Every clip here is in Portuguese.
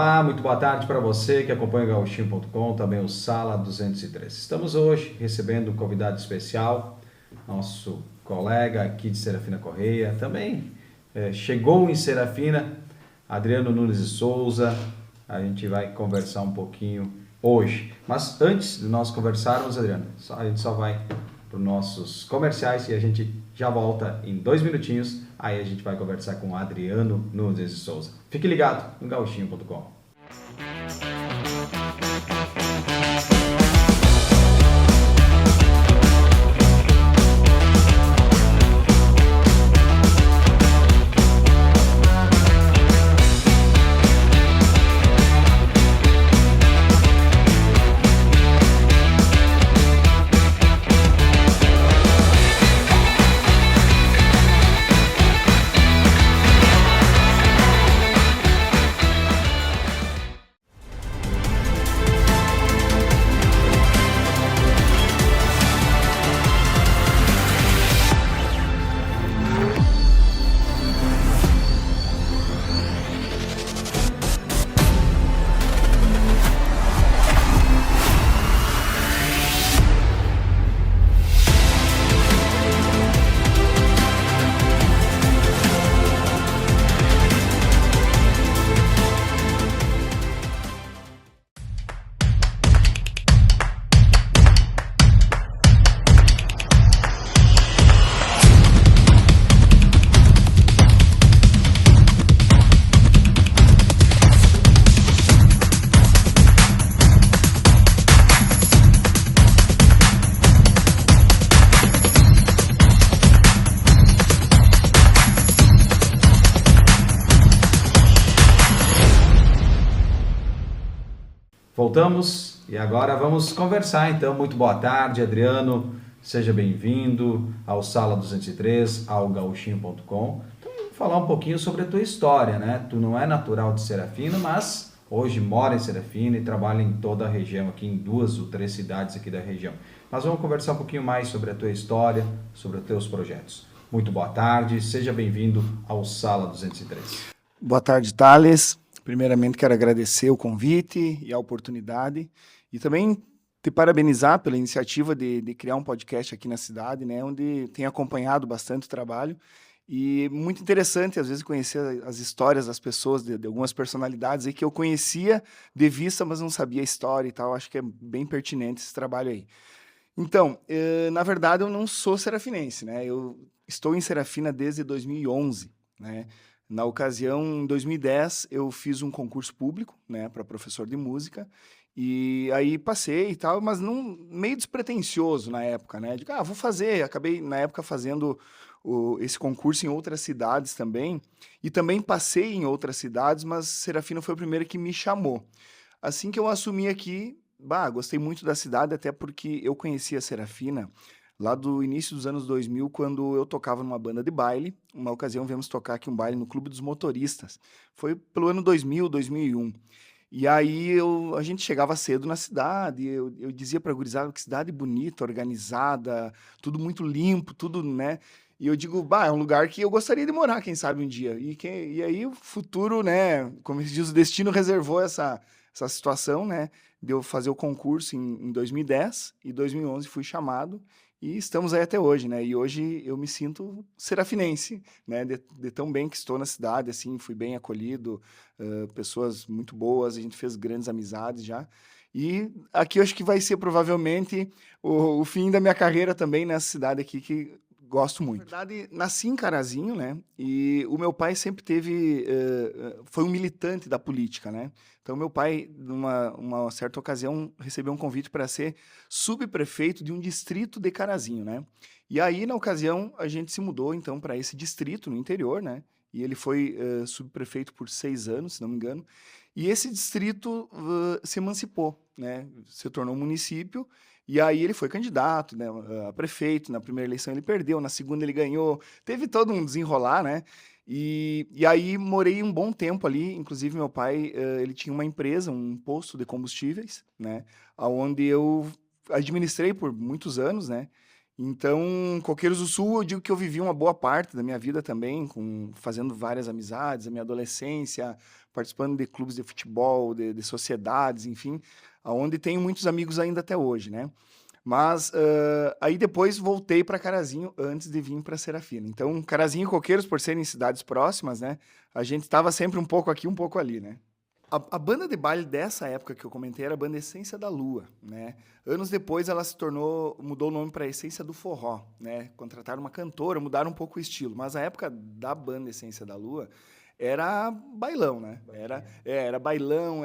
Olá, muito boa tarde para você que acompanha o Gauchinho.com, também o Sala 203. Estamos hoje recebendo um convidado especial, nosso colega aqui de Serafina Correia, também chegou em Serafina, Adriano Nunes de Souza. A gente vai conversar um pouquinho hoje. Mas antes de nós conversarmos, Adriano, a gente só vai para os nossos comerciais e a gente já volta em 2 minutinhos. Aí a gente vai conversar com o Adriano Nunes de Souza. Fique ligado no Gauchinho.com. Voltamos e agora vamos conversar, então. Muito boa tarde, Adriano. Seja bem-vindo ao Sala 203, ao Gauchinho.com. Então, vamos falar um pouquinho sobre a tua história, né? Tu não é natural de Serafina, mas hoje mora em Serafina e trabalha em toda a região, aqui em 2 ou 3 cidades aqui da região. Mas vamos conversar um pouquinho mais sobre a tua história, sobre os teus projetos. Muito boa tarde, seja bem-vindo ao Sala 203. Boa tarde, Thales. Primeiramente, quero agradecer o convite e a oportunidade e também te parabenizar pela iniciativa de criar um podcast aqui na cidade, né, onde tenho acompanhado bastante o trabalho e muito interessante, às vezes, conhecer as histórias das pessoas, de algumas personalidades aí que eu conhecia de vista, mas não sabia a história e tal. Acho que é bem pertinente esse trabalho aí. Então, na verdade, eu não sou serafinense, né? Eu estou em Serafina desde 2011, né? Na ocasião, em 2010, eu fiz um concurso público, né, para professor de música, e aí passei e tal, mas não, meio despretensioso na época, né? Digo, vou fazer. Acabei, na época, fazendo esse concurso em outras cidades também, e também passei em outras cidades, mas Serafina foi a primeira que me chamou. Assim que eu assumi aqui, gostei muito da cidade, até porque eu conhecia Serafina lá do início dos anos 2000, quando eu tocava numa banda de baile. Uma ocasião viemos tocar aqui um baile no Clube dos Motoristas. Foi pelo ano 2000, 2001. E aí a gente chegava cedo na cidade, eu dizia pra gurizada que cidade bonita, organizada, tudo muito limpo, tudo, né? E eu digo, é um lugar que eu gostaria de morar, quem sabe um dia. E aí o futuro, né, como se diz, o destino reservou essa situação, né, de eu fazer o concurso em 2010, e 2011 fui chamado. E estamos aí até hoje, né? E hoje eu me sinto serafinense, né? De tão bem que estou na cidade, assim, fui bem acolhido, pessoas muito boas, a gente fez grandes amizades já. E aqui eu acho que vai ser provavelmente o fim da minha carreira também nessa cidade aqui, que gosto muito. Na verdade, nasci em Carazinho, né? E o meu pai sempre foi um militante da política, né? Então, meu pai, numa certa ocasião, recebeu um convite para ser subprefeito de um distrito de Carazinho, né? E aí, na ocasião, a gente se mudou, então, para esse distrito no interior, né? E ele foi subprefeito por 6 anos, se não me engano. E esse distrito se emancipou, né? Se tornou um município. E aí ele foi candidato, né, a prefeito. Na primeira eleição ele perdeu, na segunda ele ganhou. Teve todo um desenrolar, né? E aí morei um bom tempo ali. Inclusive meu pai, ele tinha uma empresa, um posto de combustíveis, né? Onde eu administrei por muitos anos, né? Então, Coqueiros do Sul, eu digo que eu vivi uma boa parte da minha vida também, fazendo várias amizades, a minha adolescência, participando de clubes de futebol, de sociedades, enfim, aonde tenho muitos amigos ainda até hoje, né? Mas aí depois voltei para Carazinho antes de vir para Serafina. Então, Carazinho e Coqueiros, por serem cidades próximas, né? A gente estava sempre um pouco aqui, um pouco ali, né? A banda de baile dessa época que eu comentei era a banda Essência da Lua, né? Anos depois ela mudou o nome para Essência do Forró, né? Contrataram uma cantora, mudaram um pouco o estilo, mas a época da banda Essência da Lua era bailão, né? Era bailão,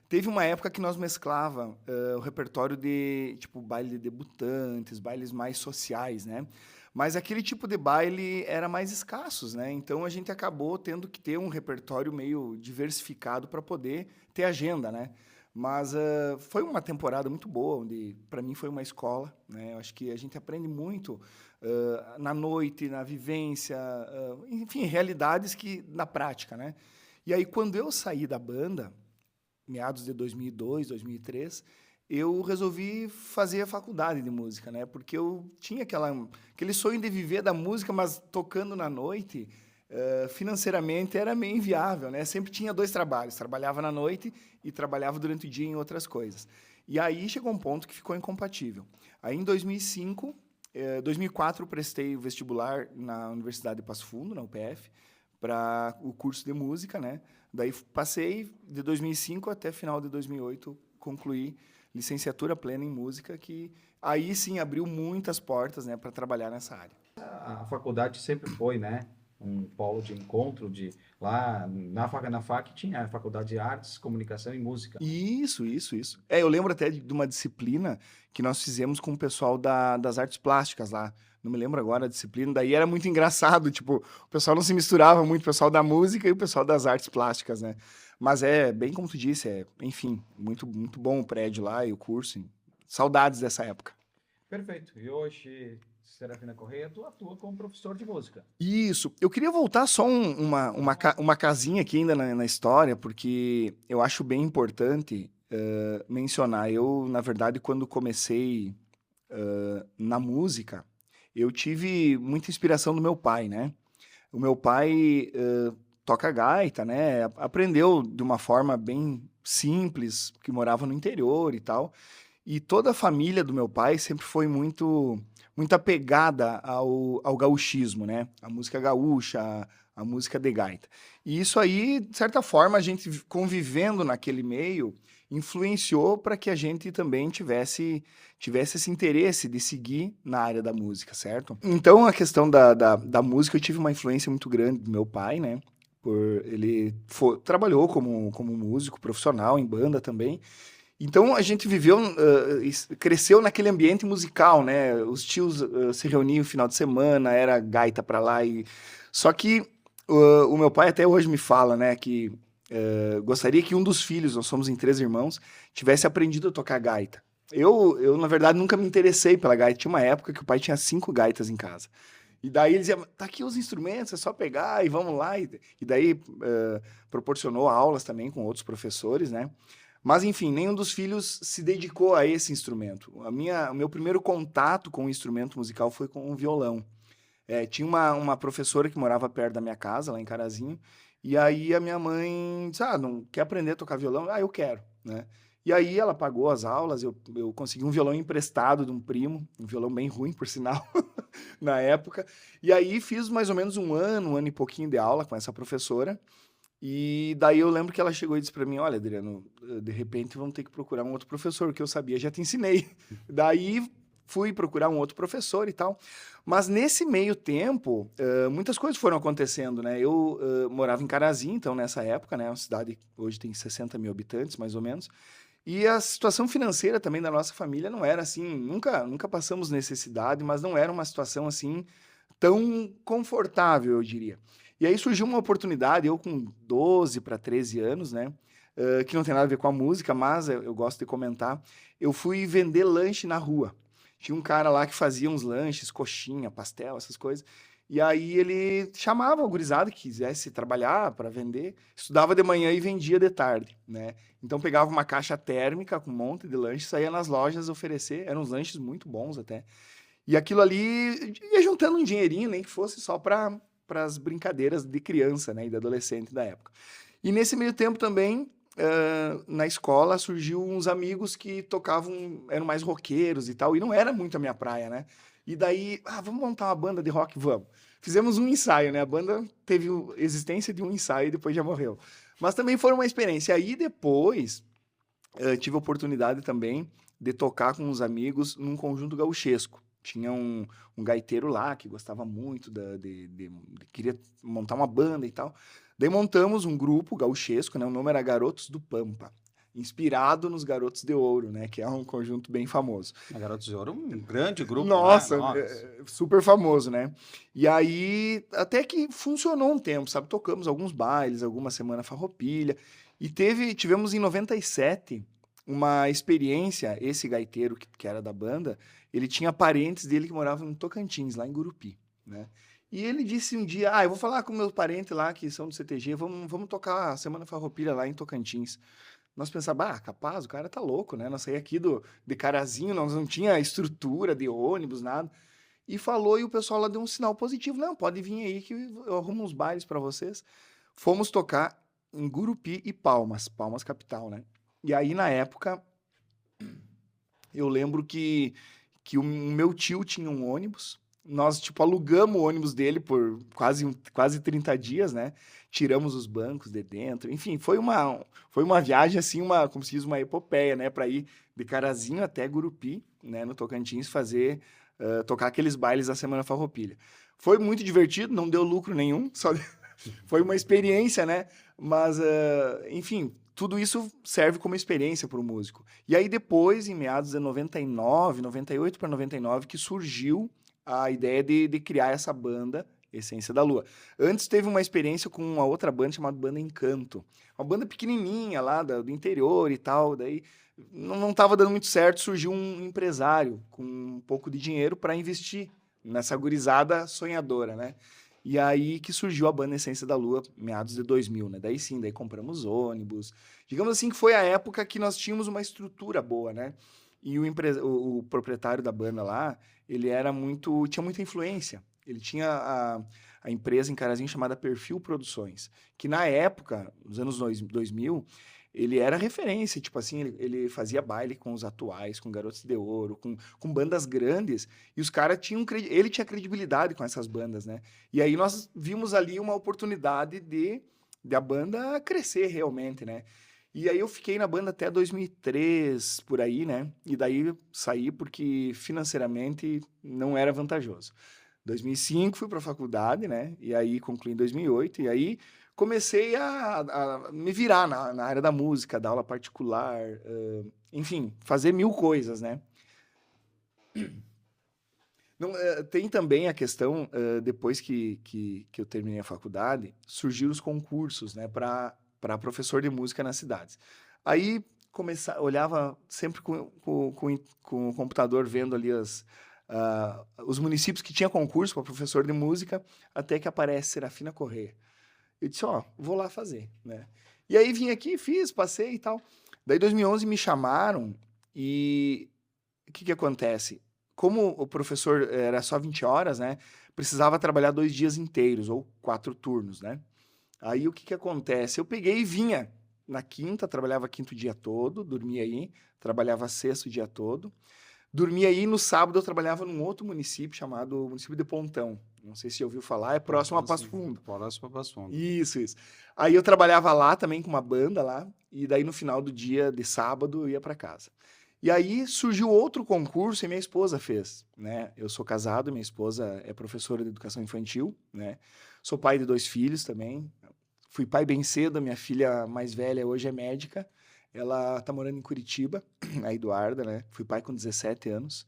Teve uma época que nós mesclava o repertório de, tipo, baile de debutantes, bailes mais sociais, né? Mas aquele tipo de baile era mais escassos, né? Então a gente acabou tendo que ter um repertório meio diversificado para poder ter agenda, né? Mas foi uma temporada muito boa, onde para mim foi uma escola, né? Eu acho que a gente aprende muito na noite, na vivência, enfim, realidades que na prática, né? E aí quando eu saí da banda, meados de 2002, 2003, eu resolvi fazer a faculdade de música, né? Porque eu tinha aquele sonho de viver da música, mas tocando na noite, financeiramente era meio inviável, né? Sempre tinha dois trabalhos, trabalhava na noite e trabalhava durante o dia em outras coisas. E aí chegou um ponto que ficou incompatível. Aí em 2005, 2004 eu prestei o vestibular na Universidade de Passo Fundo, na UPF, para o curso de música, né? Daí passei de 2005 até final de 2008, concluí licenciatura plena em música, que aí sim abriu muitas portas, né, para trabalhar nessa área. A faculdade sempre foi, né, um polo de encontro lá na FAC tinha a Faculdade de Artes, Comunicação e Música. Isso. Eu lembro até de uma disciplina que nós fizemos com o pessoal das artes plásticas lá. Não me lembro agora a disciplina, daí era muito engraçado, tipo, o pessoal não se misturava muito, o pessoal da música e o pessoal das artes plásticas, né? Mas bem como tu disse, enfim, muito, muito bom o prédio lá e o curso. Saudades dessa época. Perfeito. E hoje, Serafina Correia, tu atua como professor de música. Isso. Eu queria voltar só uma casinha aqui ainda na história, porque eu acho bem importante mencionar. Eu, na verdade, quando comecei na música, eu tive muita inspiração do meu pai, né? O meu pai toca gaita, né? Aprendeu de uma forma bem simples, que morava no interior e tal. E toda a família do meu pai sempre foi muito apegada ao gauchismo, né? A música gaúcha, a música de gaita. E isso aí, de certa forma, a gente convivendo naquele meio, influenciou para que a gente também tivesse esse interesse de seguir na área da música, certo? Então, a questão da música, eu tive uma influência muito grande do meu pai, né? Ele trabalhou como músico profissional em banda também. Então a gente cresceu naquele ambiente musical, né? Os tios se reuniam no final de semana, era gaita pra lá só que o meu pai até hoje me fala, né, que gostaria que um dos filhos, nós somos em 3 irmãos, tivesse aprendido a tocar gaita. Eu na verdade nunca me interessei pela gaita. Tinha uma época que o pai tinha 5 gaitas em casa. E daí ele dizia, tá aqui os instrumentos, é só pegar e vamos lá. E daí proporcionou aulas também com outros professores, né? Mas, enfim, nenhum dos filhos se dedicou a esse instrumento. O meu primeiro contato com o instrumento musical foi com um violão. Tinha uma professora que morava perto da minha casa, lá em Carazinho, e aí a minha mãe disse, não quer aprender a tocar violão? Eu quero, né? E aí ela pagou as aulas, eu consegui um violão emprestado de um primo, um violão bem ruim, por sinal, na época. E aí fiz mais ou menos um ano e pouquinho de aula com essa professora. E daí eu lembro que ela chegou e disse para mim, olha, Adriano, de repente vamos ter que procurar um outro professor, que eu sabia, já te ensinei. Daí fui procurar um outro professor e tal. Mas nesse meio tempo, muitas coisas foram acontecendo, né? Eu morava em Carazinho, então, nessa época, né? Uma cidade que hoje tem 60 mil habitantes, mais ou menos. E a situação financeira também da nossa família não era assim, nunca passamos necessidade, mas não era uma situação assim tão confortável, eu diria. E aí surgiu uma oportunidade, eu com 12 para 13 anos, né? Que não tem nada a ver com a música, mas eu gosto de comentar. Eu fui vender lanche na rua. Tinha um cara lá que fazia uns lanches, coxinha, pastel, essas coisas. E aí ele chamava o gurizada que quisesse trabalhar para vender, estudava de manhã e vendia de tarde, né? Então pegava uma caixa térmica com um monte de lanches, saía nas lojas oferecer, eram uns lanches muito bons até. E aquilo ali ia juntando um dinheirinho, nem que fosse só para as brincadeiras de criança, né, e de adolescente da época. E nesse meio tempo também, na escola, surgiu uns amigos que tocavam, eram mais roqueiros e tal, e não era muito a minha praia, né? E daí, vamos montar uma banda de rock? Vamos. Fizemos um ensaio, né? A banda teve existência de um ensaio e depois já morreu. Mas também foi uma experiência. Aí depois, tive a oportunidade também de tocar com uns amigos num conjunto gauchesco. Tinha um gaiteiro lá que gostava muito, queria montar uma banda e tal. Daí montamos um grupo gauchesco, né? O nome era Garotos do Pampa, inspirado nos Garotos de Ouro, né? Que é um conjunto bem famoso. A Garotos de Ouro, um grande grupo, Nossa, né? Nossa. super famoso, né? E aí, até que funcionou um tempo, sabe? Tocamos alguns bailes, alguma semana farroupilha. E tivemos em 97 uma experiência, esse gaiteiro que era da banda, ele tinha parentes dele que moravam em Tocantins, lá em Gurupi, né? E ele disse um dia, eu vou falar com meus parentes lá que são do CTG, vamos tocar a Semana Farroupilha lá em Tocantins. Nós pensávamos, capaz, o cara tá louco, né? Nós saímos aqui de Carazinho, nós não tinha estrutura de ônibus, nada. E falou, e o pessoal lá deu um sinal positivo. Não, pode vir aí que eu arrumo uns bailes para vocês. Fomos tocar em Gurupi e Palmas capital, né? E aí, na época, eu lembro que o meu tio tinha um ônibus. Nós, tipo, alugamos o ônibus dele por quase 30 dias, né? Tiramos os bancos de dentro. Enfim, foi uma viagem, assim, como se diz, uma epopeia, né? Para ir de Carazinho até Gurupi, né? No Tocantins, tocar aqueles bailes da Semana Farroupilha. Foi muito divertido, não deu lucro nenhum, só foi uma experiência, né? Mas, enfim, tudo isso serve como experiência para o músico. E aí depois, em meados de 99, 98 para 99, que surgiu a ideia de criar essa banda, Essência da Lua. Antes teve uma experiência com uma outra banda chamada Banda Encanto. Uma banda pequenininha lá do interior e tal, daí não estava dando muito certo, surgiu um empresário com um pouco de dinheiro para investir nessa gurizada sonhadora, né? E aí que surgiu a banda Essência da Lua, meados de 2000, né? Daí sim, daí compramos ônibus. Digamos assim que foi a época que nós tínhamos uma estrutura boa, né? E o proprietário da banda lá, ele tinha muita influência. Ele tinha a empresa em Carazinho chamada Perfil Produções, que na época, nos anos 2000, ele era referência, tipo assim, ele fazia baile com os atuais, com Garotos de Ouro, com bandas grandes, e os caras ele tinha credibilidade com essas bandas, né? E aí nós vimos ali uma oportunidade de a banda crescer realmente, né? E aí eu fiquei na banda até 2003, por aí, né? E daí saí porque financeiramente não era vantajoso. 2005 fui para a faculdade, né? E aí concluí em 2008, e aí comecei a me virar na área da música, dar aula particular, enfim, fazer mil coisas, né? Não, tem também a questão, depois que eu terminei a faculdade, surgiram os concursos, né, para professor de música nas cidades. Aí olhava sempre com o computador, vendo ali os municípios que tinha concurso para professor de música, até que aparece Serafina Corrêa. Eu disse, vou lá fazer, né? E aí vim aqui, passei e tal. Daí, em 2011, me chamaram e o que acontece? Como o professor era só 20 horas, né? Precisava trabalhar 2 dias inteiros, ou 4 turnos, né? Aí, o que acontece? Eu peguei e vinha na quinta, trabalhava quinto o dia todo, dormia aí, trabalhava sexto o dia todo. Dormia aí, no sábado eu trabalhava num outro município, chamado município de Pontão. Não sei se você ouviu falar, é próximo a Passo Fundo. Próximo a Passo Fundo. Isso. Aí eu trabalhava lá também com uma banda lá, e daí no final do dia de sábado eu ia para casa. E aí surgiu outro concurso e minha esposa fez, né? Eu sou casado, minha esposa é professora de educação infantil, né? Sou pai de 2 filhos também. Fui pai bem cedo, minha filha mais velha hoje é médica. Ela tá morando em Curitiba, a Eduarda, né? Fui pai com 17 anos.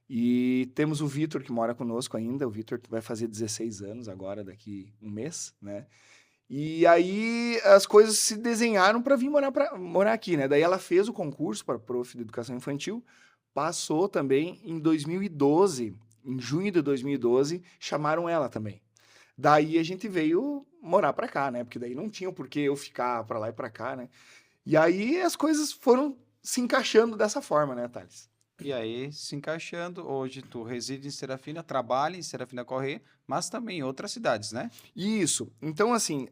E temos o Vitor, que mora conosco ainda. O Vitor vai fazer 16 anos agora, daqui um mês, né? E aí as coisas se desenharam para vir morar aqui, né? Daí ela fez o concurso para prof de educação infantil, passou também em 2012, em junho de 2012, chamaram ela também. Daí a gente veio morar para cá, né? Porque daí não tinha por que eu ficar para lá e para cá, né? E aí as coisas foram se encaixando dessa forma, né, Thales? E aí, se encaixando, hoje tu reside em Serafina, trabalha em Serafina Correia, mas também em outras cidades, né? Isso. Então, assim,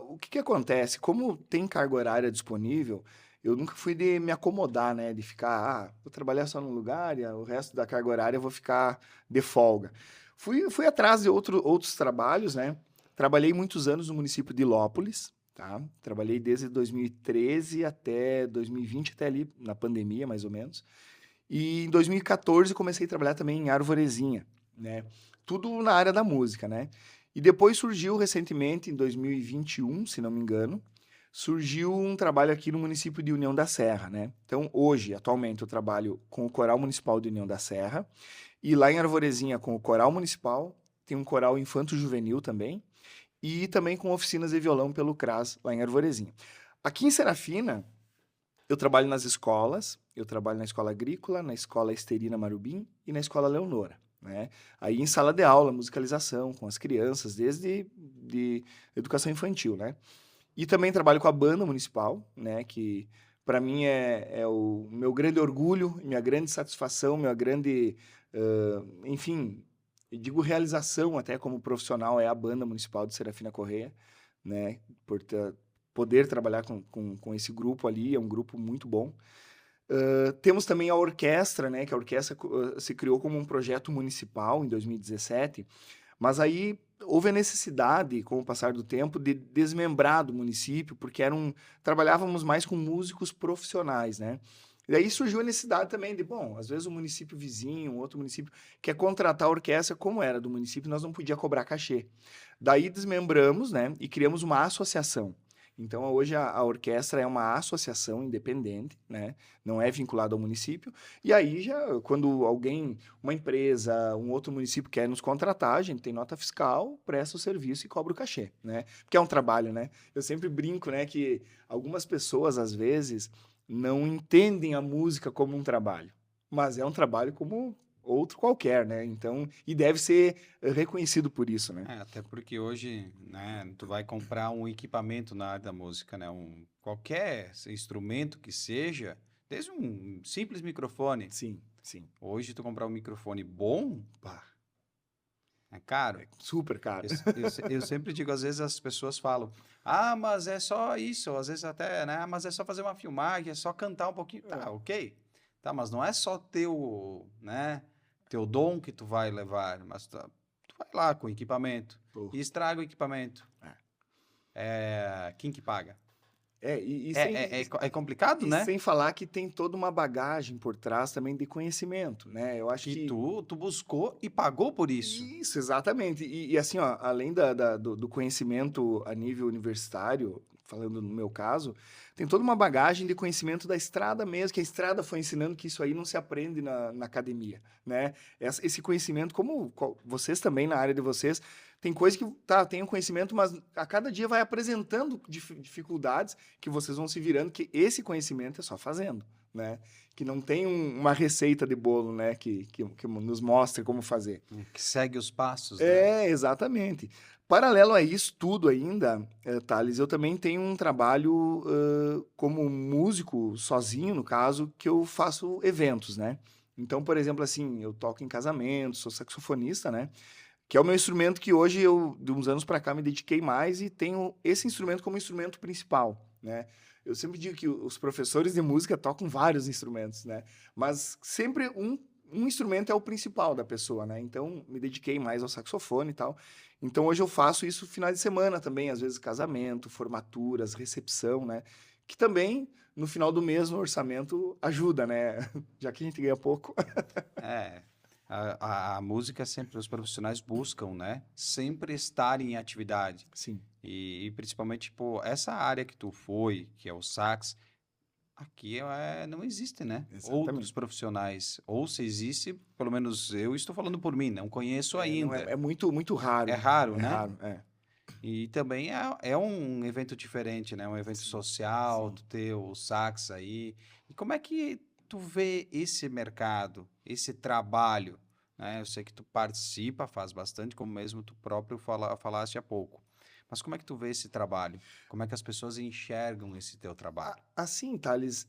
o que que acontece? Como tem carga horária disponível, eu nunca fui de me acomodar, né? De ficar, vou trabalhar só num lugar e o resto da carga horária eu vou ficar de folga. Fui atrás de outros trabalhos, né? Trabalhei muitos anos no município de Ilópolis, tá? Trabalhei desde 2013 até 2020, até ali na pandemia, mais ou menos. E em 2014 comecei a trabalhar também em Arvorezinha, né? Tudo na área da música, né? E depois surgiu recentemente, em 2021, se não me engano, surgiu um trabalho aqui no município de União da Serra, né? Então, hoje, atualmente, eu trabalho com o Coral Municipal de União da Serra e lá em Arvorezinha com o Coral Municipal, tem um coral infanto-juvenil também e também com oficinas de violão pelo CRAS lá em Arvorezinha. Aqui em Serafina, eu trabalho nas escolas, eu trabalho na escola agrícola, na escola Esterina Marubim e na escola Leonora, né? Aí em sala de aula, musicalização com as crianças, desde de educação infantil, né? E também trabalho com a banda municipal, né? Que para mim é o meu grande orgulho, minha grande satisfação, minha grande, enfim, eu digo realização até como profissional é a banda municipal de Serafina Correia, né? Por poder trabalhar com esse grupo ali, é um grupo muito bom. Temos também a orquestra, né? Que a orquestra se criou como um projeto municipal em 2017, mas aí houve a necessidade, com o passar do tempo, de desmembrar do município, porque trabalhávamos mais com músicos profissionais, né? E daí surgiu a necessidade também de, bom, às vezes o município vizinho, um outro município, quer contratar a orquestra, como era do município, nós não podia cobrar cachê. Daí desmembramos, né, e criamos uma associação. Então, hoje a orquestra é uma associação independente, né? Não é vinculada ao município. E aí, já quando alguém, uma empresa, um outro município quer nos contratar, a gente tem nota fiscal, presta o serviço e cobra o cachê, né? Porque é um trabalho, né? Eu sempre brinco, né, que algumas pessoas, às vezes, não entendem a música como um trabalho, mas é um trabalho como outro qualquer, né? Então, e deve ser reconhecido por isso, né? É, até porque hoje, né, tu vai comprar um equipamento na área da música, né, qualquer instrumento que seja, desde um simples microfone. Sim, sim. Hoje tu comprar um microfone bom Pá, é caro. é super caro. Eu sempre digo, às vezes as pessoas falam, ah, mas é só isso, às vezes até, né, mas é só fazer uma filmagem, é só cantar um pouquinho, tá, ok, tá, mas não é só teu, né, teu dom que tu vai levar, mas tu vai lá com o equipamento Pô, e estraga o equipamento, é. quem que paga? É, É complicado, e né? sem falar que tem toda uma bagagem por trás também de conhecimento, né? Eu acho Que que tu buscou e pagou por isso. isso, exatamente. E assim, ó, além do conhecimento a nível universitário, falando no meu caso, tem toda uma bagagem de conhecimento da estrada mesmo, que a estrada foi ensinando que isso aí não se aprende na academia, né? Esse conhecimento, como vocês também, na área de vocês, tem coisa que, tá, tem um conhecimento, mas a cada dia vai apresentando dificuldades que vocês vão se virando, que esse conhecimento é só fazendo, né? Que não tem uma receita de bolo, né? Que nos mostre como fazer. Que segue os passos, né? É, exatamente. Paralelo a isso tudo ainda, Thales, eu também tenho um trabalho como músico, sozinho, no caso, que eu faço eventos, né? Então, por exemplo, assim, eu toco em casamentos, sou saxofonista, né? Que é o meu instrumento que hoje eu, de uns anos para cá, me dediquei mais e tenho esse instrumento como instrumento principal, né? Eu sempre digo que os professores de música tocam vários instrumentos, né? Mas sempre um instrumento é o principal da pessoa, né? Então, me dediquei mais ao saxofone e tal. Então, hoje eu faço isso finais de semana também, às vezes casamento, formaturas, recepção, né? Que também, no final do mês, no orçamento, ajuda, né? Já que a gente ganha pouco. É. A música sempre, os profissionais buscam, né? Sempre estar em atividade. Sim, E principalmente, pô, essa área que tu foi, que é o sax, aqui não existe, né? Outros exatamente. profissionais. Ou se existe, pelo menos eu estou falando por mim, não conheço É, não é, ainda. é muito, muito É raro. raro, É né? raro, é. E também é um evento diferente, né? Um evento Sim, social, sim. tu ter o sax aí. E como é que tu vê esse mercado, esse trabalho, né? Eu sei que tu participa, faz bastante, como mesmo tu próprio falaste há pouco. Mas como é que tu vê esse trabalho? Como é que as pessoas enxergam esse teu trabalho? Assim, Thales,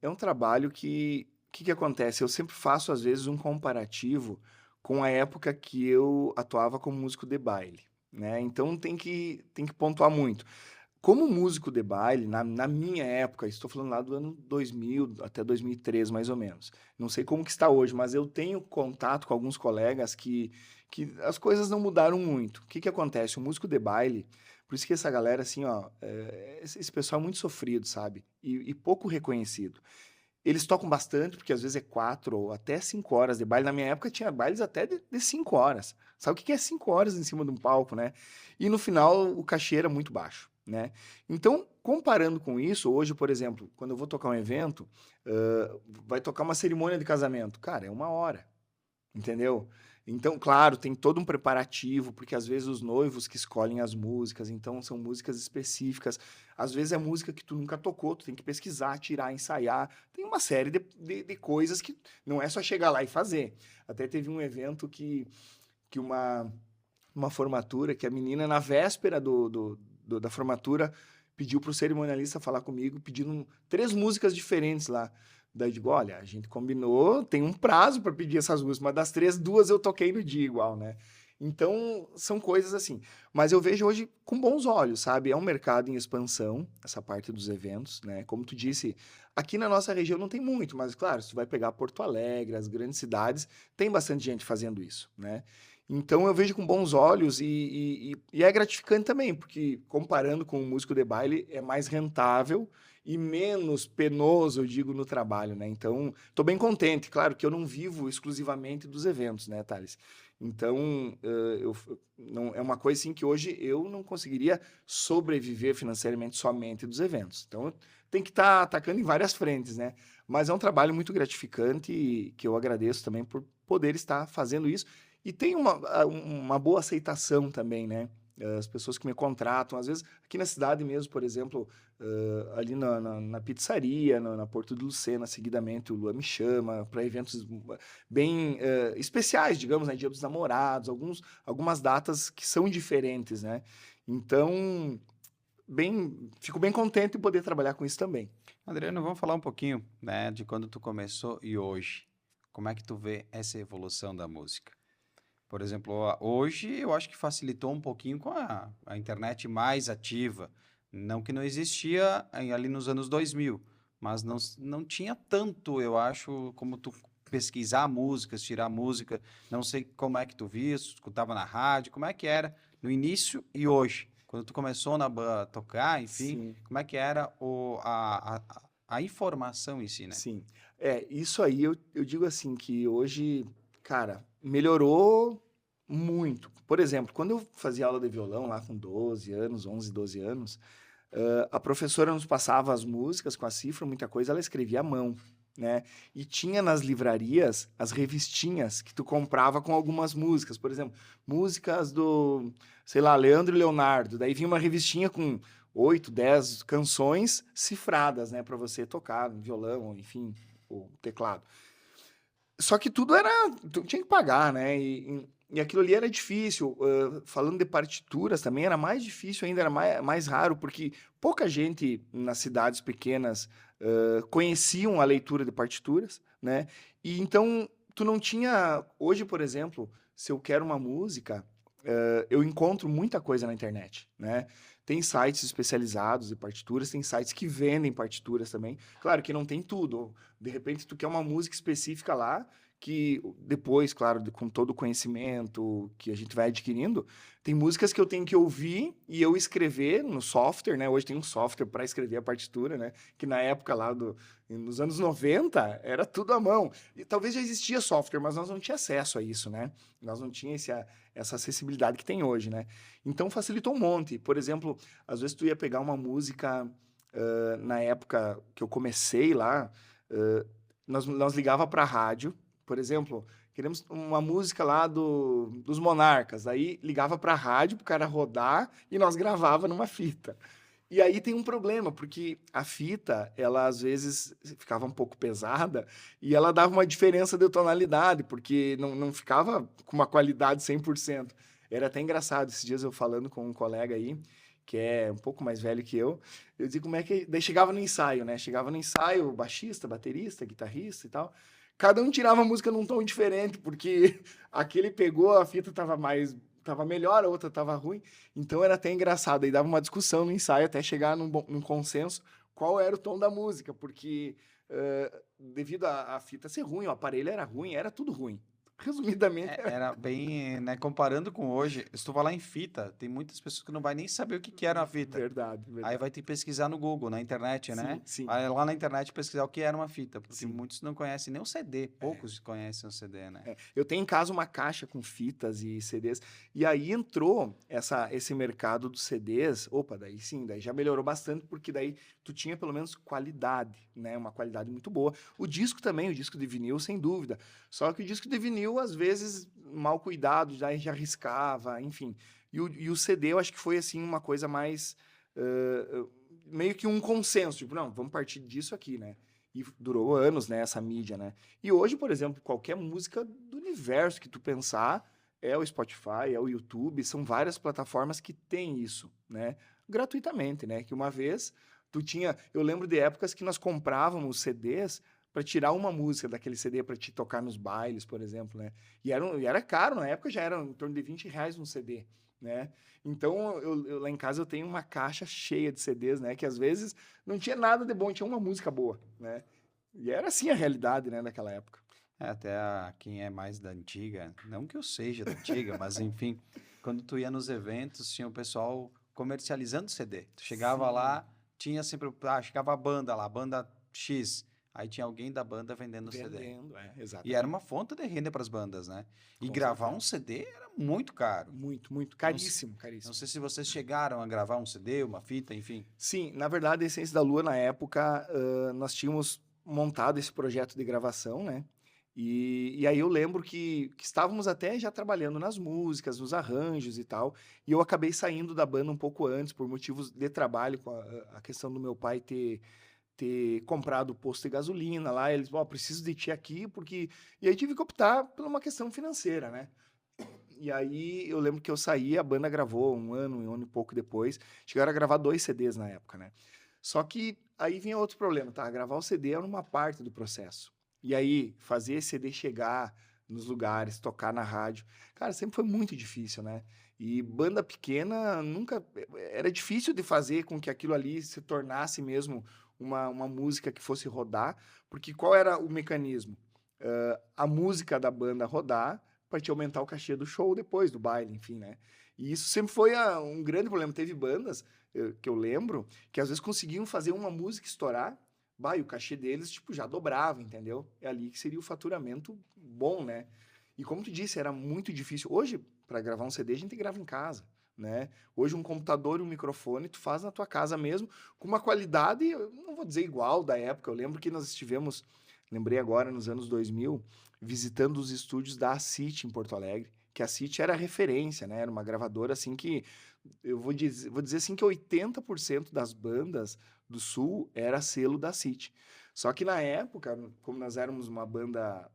é um trabalho que que acontece? Eu sempre faço, às vezes, um comparativo com a época que eu atuava como músico de baile, né? Então tem que pontuar muito. Como músico de baile, na minha época, estou falando lá do ano 2000 até 2003, mais ou menos. Não sei como que está hoje, mas eu tenho contato com alguns colegas que as coisas não mudaram muito. O que acontece? O músico de baile, por isso que essa galera, assim, ó, esse pessoal é muito sofrido, sabe? E pouco reconhecido. Eles tocam bastante, porque às vezes é 4 ou até 5 horas de baile. Na minha época tinha bailes até de 5 horas. Sabe o que é 5 horas em cima de um palco, né? E no final o cachê era muito baixo, né? Então, comparando com isso, hoje, por exemplo, quando eu vou tocar um evento, vai tocar uma cerimônia de casamento. Cara, é 1 hora. Entendeu? Então, claro, tem todo um preparativo, porque às vezes os noivos que escolhem as músicas, então são músicas específicas. Às vezes é música que tu nunca tocou, tu tem que pesquisar, tirar, ensaiar. Tem uma série de coisas que não é só chegar lá e fazer. Até teve um evento que uma formatura, que a menina, na véspera da formatura, pediu para o cerimonialista falar comigo, pedindo 3 músicas diferentes lá. Daí eu digo, olha, a gente combinou, tem um prazo para pedir essas músicas, mas das 3, 2 eu toquei no dia igual, né? Então, são coisas assim. Mas eu vejo hoje com bons olhos, sabe? É um mercado em expansão, essa parte dos eventos, né? Como tu disse, aqui na nossa região não tem muito, mas claro, se tu vai pegar Porto Alegre, as grandes cidades, tem bastante gente fazendo isso, né? Então eu vejo com bons olhos e é gratificante também, porque comparando com o músico de baile, é mais rentável e menos penoso, eu digo, no trabalho, né? Então, estou bem contente. Claro que eu não vivo exclusivamente dos eventos, né, Thales? Então, não, é uma coisa assim que hoje eu não conseguiria sobreviver financeiramente somente dos eventos. Então, tem que estar atacando em várias frentes, né? Mas é um trabalho muito gratificante e que eu agradeço também por poder estar fazendo isso. E tem uma boa aceitação também, né? As pessoas que me contratam, às vezes aqui na cidade mesmo, por exemplo, ali na pizzaria, na Porto de Lucena, seguidamente o Lua me chama para eventos bem especiais, digamos, né? Dia dos Namorados, algumas datas que são diferentes, né? Então, fico bem contente em poder trabalhar com isso também. Adriano, vamos falar um pouquinho, né, de quando tu começou e hoje. Como é que tu vê essa evolução da música? Por exemplo, hoje eu acho que facilitou um pouquinho com a internet mais ativa. Não que não existia ali nos anos 2000, mas não tinha tanto, eu acho, como tu pesquisar músicas, tirar música. Não sei como é que tu via, se tu escutava na rádio, como é que era no início e hoje. Quando tu começou a tocar, enfim, Sim. como é que era a informação em si, né? Sim. Isso aí eu digo assim, que hoje, cara, melhorou muito. Por exemplo, quando eu fazia aula de violão lá com 12 anos, 11, 12 anos, a professora nos passava as músicas com a cifra, muita coisa ela escrevia à mão, né? E tinha nas livrarias as revistinhas que tu comprava com algumas músicas. Por exemplo, músicas do, sei lá, Leandro e Leonardo. Daí vinha uma revistinha com 8, 10 canções cifradas, né, para você tocar no violão, enfim, o teclado. Só que tudo era, tu tinha que pagar, né? E aquilo ali era difícil. Falando de partituras também, era mais difícil ainda, era mais raro, porque pouca gente nas cidades pequenas conheciam a leitura de partituras, né? E então, tu não tinha... Hoje, por exemplo, se eu quero uma música, eu encontro muita coisa na internet, né? Tem sites especializados de partituras, tem sites que vendem partituras também. Claro que não tem tudo. De repente, tu quer uma música específica lá, que depois, claro, com todo o conhecimento que a gente vai adquirindo, tem músicas que eu tenho que ouvir e eu escrever no software, né? Hoje tem um software para escrever a partitura, né? Que na época lá nos anos 90 era tudo à mão. E talvez já existia software, mas nós não tínhamos acesso a isso, né? Nós não tínhamos essa acessibilidade que tem hoje, né? Então facilitou um monte. Por exemplo, às vezes tu ia pegar uma música na época que eu comecei lá, nós ligava para a rádio, por exemplo, queremos uma música lá dos Monarcas, aí ligava para a rádio para o cara rodar e nós gravava numa fita. E aí tem um problema, porque a fita, ela às vezes ficava um pouco pesada e ela dava uma diferença de tonalidade, porque não ficava com uma qualidade 100%. Era até engraçado, esses dias eu falando com um colega aí, que é um pouco mais velho que eu dizia como é que... Daí chegava no ensaio, né? Chegava no ensaio, baixista, baterista, guitarrista e tal. Cada um tirava a música num tom diferente, porque aquele pegou, a fita tava melhor, a outra tava ruim. Então era até engraçado. Aí dava uma discussão no ensaio até chegar num consenso qual era o tom da música, porque devido à fita ser ruim, o aparelho era ruim, era tudo ruim. Resumidamente, Era bem, né, comparando com hoje, se tu falar em fita, tem muitas pessoas que não vai nem saber o que que era uma fita. verdade, Aí verdade. vai ter que pesquisar no Google, na internet, né? Sim, sim, Vai lá na internet pesquisar o que era uma fita, porque sim. muitos não conhecem nem o CD, poucos conhecem o CD, né? Eu tenho em casa uma caixa com fitas e CDs, e aí entrou esse mercado dos CDs, opa, daí sim, daí já melhorou bastante, porque daí tu tinha pelo menos qualidade, né, uma qualidade muito boa. O disco também, o disco de vinil, sem dúvida, só que o disco de vinil, às vezes, mal cuidado, já riscava, enfim. E o CD, eu acho que foi, assim, uma coisa mais, meio que um consenso, tipo, não, vamos partir disso aqui, né? E durou anos, né, essa mídia, né? E hoje, por exemplo, qualquer música do universo que tu pensar é o Spotify, é o YouTube, são várias plataformas que têm isso, né? Gratuitamente, né? Que uma vez eu lembro de épocas que nós comprávamos CDs para tirar uma música daquele CD para te tocar nos bailes, por exemplo, né? E era caro, na época já era em torno de R$ 20 um CD, né? Então, lá em casa eu tenho uma caixa cheia de CDs, né? Que às vezes não tinha nada de bom, tinha uma música boa, né? E era assim a realidade, né, naquela época. Até quem é mais da antiga, não que eu seja da antiga, mas enfim, quando tu ia nos eventos, tinha o pessoal comercializando CD. Tu chegava Sim, lá, tinha sempre, chegava a banda lá, banda X, aí tinha alguém da banda vendendo CD. vendendo, E era exatamente. uma fonte de renda para as bandas, né? E Com gravar um certeza. CD era muito caro. Muito, muito. Não, se- Caríssimo, não caríssimo. sei se vocês chegaram a gravar um CD, uma fita, enfim. Sim, na verdade, a Essência da Lua, na época, nós tínhamos montado esse projeto de gravação, né? E aí eu lembro que estávamos até já trabalhando nas músicas, nos arranjos e tal, e eu acabei saindo da banda um pouco antes, por motivos de trabalho, com a questão do meu pai ter comprado o posto de gasolina lá, eles, ó, preciso de ti aqui, porque... E aí tive que optar por uma questão financeira, né? E aí eu lembro que eu saí, a banda gravou um ano e pouco depois. Chegaram a gravar 2 CDs na época, né? Só que aí vinha outro problema, tá? Gravar o CD era uma parte do processo. E aí, fazer esse CD chegar nos lugares, tocar na rádio, cara, sempre foi muito difícil, né? E banda pequena nunca. Era difícil de fazer com que aquilo ali se tornasse mesmo uma música que fosse rodar, porque qual era o mecanismo? A música da banda rodar para te aumentar o cachê do show depois, do baile, enfim, né? E isso sempre foi um grande problema. Teve bandas que eu lembro que às vezes conseguiam fazer uma música estourar, bah, e o cachê deles, tipo, já dobrava, entendeu? É ali que seria o faturamento bom, né? E como tu disse, era muito difícil. Hoje, para gravar um CD, a gente grava em casa, né? Hoje, um computador e um microfone, tu faz na tua casa mesmo, com uma qualidade, eu não vou dizer igual da época. Eu lembro que nós estivemos, lembrei agora, nos anos 2000, visitando os estúdios da Acit em Porto Alegre, que a Acit era referência, né? Era uma gravadora assim que eu vou dizer assim que 80% das bandas do Sul era selo da City. Só que na época, como nós éramos uma banda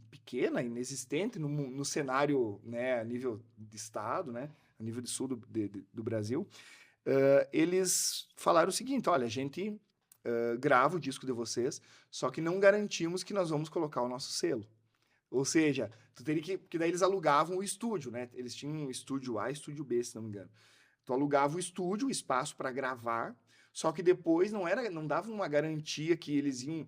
pequena, inexistente no cenário, né, a nível de estado, né, a nível de sul do Brasil, eles falaram o seguinte: olha, a gente grava o disco de vocês, só que não garantimos que nós vamos colocar o nosso selo. Ou seja, tu teria que. Porque daí eles alugavam o estúdio, né? Eles tinham um estúdio A e estúdio B, se não me engano. Tu alugava o estúdio, o espaço para gravar, só que depois não dava uma garantia que eles iam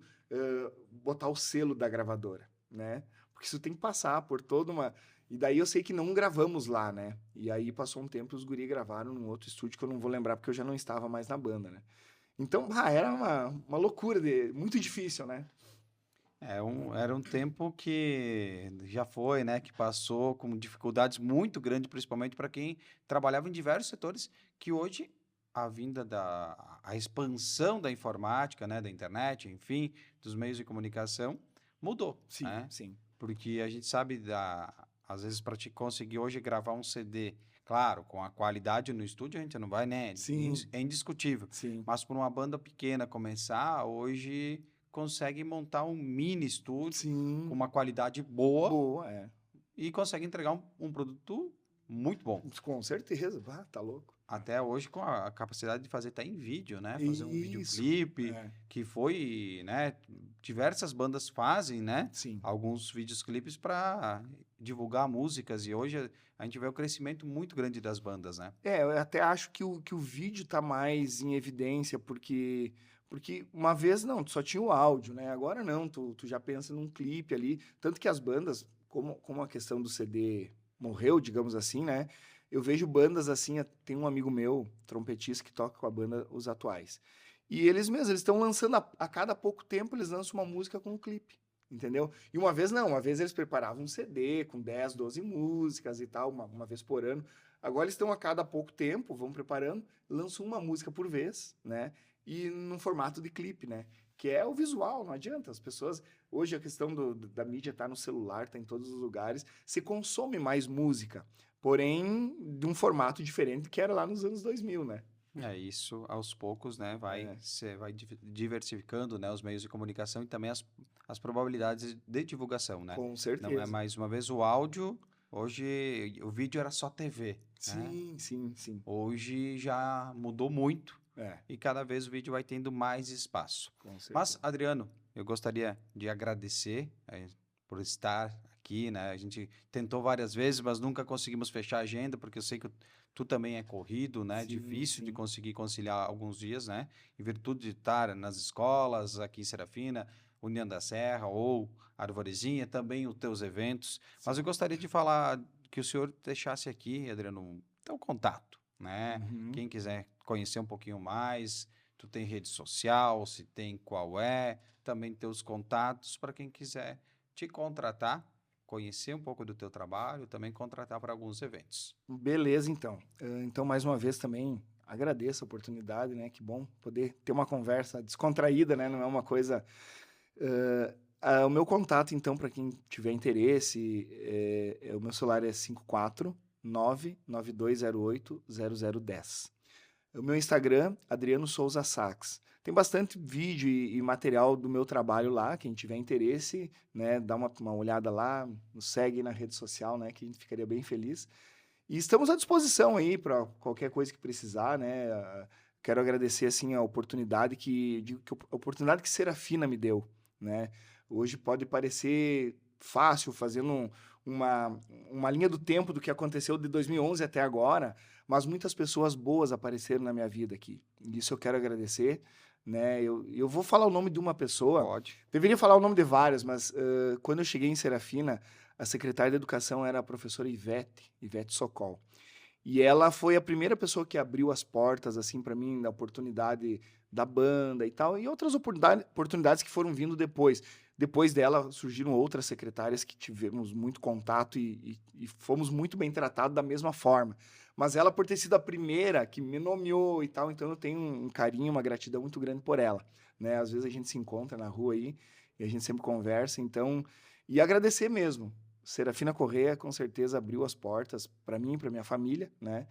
botar o selo da gravadora, né? Porque isso tem que passar por toda uma. E daí eu sei que não gravamos lá, né? E aí passou um tempo e os guri gravaram num outro estúdio que eu não vou lembrar porque eu já não estava mais na banda, né? Então, era uma loucura, muito difícil, né? Era um tempo que já foi, né? Que passou com dificuldades muito grandes, principalmente para quem trabalhava em diversos setores, que hoje a vinda a expansão da informática, né? Da internet, enfim, dos meios de comunicação, mudou, Sim, né? sim. Porque a gente sabe, às vezes, para te conseguir hoje gravar um CD, claro, com a qualidade no estúdio, a gente não vai, né? Sim, É indiscutível. sim. Mas para uma banda pequena começar, hoje consegue montar um mini estúdio com Sim. uma qualidade boa Boa, é. e consegue entregar um produto muito bom. Com certeza, tá louco. Até hoje com a capacidade de fazer até em vídeo, né? Fazer um Isso, videoclipe, que foi, né? Diversas bandas fazem, né? sim. Alguns videoclipes para divulgar músicas e hoje a gente vê o crescimento muito grande das bandas, né? Eu até acho que o vídeo tá mais em evidência, porque uma vez não, tu só tinha o áudio, né? Agora não, tu já pensa num clipe ali. Tanto que as bandas, como a questão do CD morreu, digamos assim, né? Eu vejo bandas assim, tem um amigo meu, trompetista, que toca com a banda Os Atuais. E eles mesmos, eles estão lançando a cada pouco tempo, eles lançam uma música com um clipe. Entendeu? E uma vez não, uma vez eles preparavam um CD com 10, 12 músicas e tal, uma vez por ano. Agora eles estão a cada pouco tempo, vão preparando, lançam uma música por vez, né? E num formato de clipe, né? Que é o visual, não adianta. As pessoas. Hoje a questão da mídia tá no celular, tá em todos os lugares. Se consome mais música, porém de um formato diferente que era lá nos anos 2000, né? É isso, aos poucos, né? Vai diversificando, né, os meios de comunicação e também as probabilidades de divulgação, né? Com Não é certeza. mais uma vez o áudio. Hoje o vídeo era só TV, né? Sim, sim, sim. Hoje já mudou muito É, e cada vez o vídeo vai tendo mais espaço. com Mas, certeza. Adriano, eu gostaria de agradecer por estar aqui, né? A gente tentou várias vezes, mas nunca conseguimos fechar a agenda, porque eu sei que tu também é corrido, né? Sim, Difícil de sim. conseguir conciliar alguns dias, né? Em virtude de estar nas escolas, aqui em Serafina, União da Serra ou Arvorezinha, também os teus eventos. Mas eu gostaria de falar que o senhor deixasse aqui, Adriano, teu contato, né? Uhum. Quem quiser conhecer um pouquinho mais, tu tem rede social, se tem qual é, também teus contatos para quem quiser te contratar, conhecer um pouco do teu trabalho, também contratar para alguns eventos. Beleza, então. Então, mais uma vez também agradeço a oportunidade, né? Que bom poder ter uma conversa descontraída, né? Não é uma coisa. O meu contato, então, para quem tiver interesse, o meu celular é 54992080010. O meu Instagram, Adriano Souza Sax. Tem bastante vídeo e material do meu trabalho lá. Quem tiver interesse, né, dá uma olhada lá, nos segue na rede social, né, que a gente ficaria bem feliz. E estamos à disposição aí para qualquer coisa que precisar, né? Quero agradecer assim a oportunidade que Serafina me deu, né? Hoje pode parecer fácil fazendo uma linha do tempo do que aconteceu de 2011 até agora, mas muitas pessoas boas apareceram na minha vida aqui. Isso eu quero agradecer, né? Eu vou falar o nome de uma pessoa. Pode. Deveria falar o nome de várias, mas quando eu cheguei em Serafina, a secretária de Educação era a professora Ivete Socol. E ela foi a primeira pessoa que abriu as portas, assim, para mim, da oportunidade da banda e tal, e outras oportunidades que foram vindo depois. Depois dela, surgiram outras secretárias que tivemos muito contato e fomos muito bem tratados da mesma forma. Mas ela, por ter sido a primeira que me nomeou e tal, então eu tenho um carinho, uma gratidão muito grande por ela, né? Às vezes a gente se encontra na rua aí e a gente sempre conversa, então... E agradecer mesmo, Serafina Corrêa com certeza abriu as portas para mim e para minha família, né?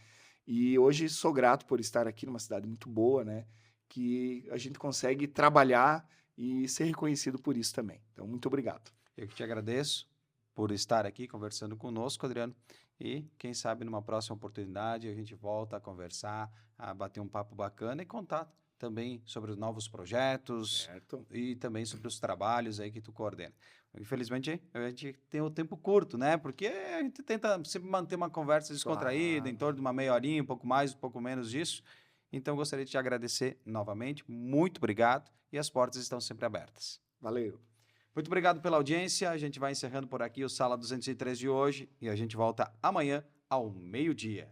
E hoje sou grato por estar aqui numa cidade muito boa, né? Que a gente consegue trabalhar e ser reconhecido por isso também. Então, muito obrigado. Eu que te agradeço por estar aqui conversando conosco, Adriano. E quem sabe numa próxima oportunidade a gente volta a conversar, a bater um papo bacana e contar também sobre os novos projetos Certo. e também sobre os trabalhos aí que tu coordena. Infelizmente, a gente tem o tempo curto, né? Porque a gente tenta sempre manter uma conversa descontraída, em Claro. torno de uma meia horinha, um pouco mais, um pouco menos disso. Então, gostaria de te agradecer novamente. Muito obrigado e as portas estão sempre abertas. Valeu. Muito obrigado pela audiência. A gente vai encerrando por aqui o Sala 203 de hoje e a gente volta amanhã ao meio-dia.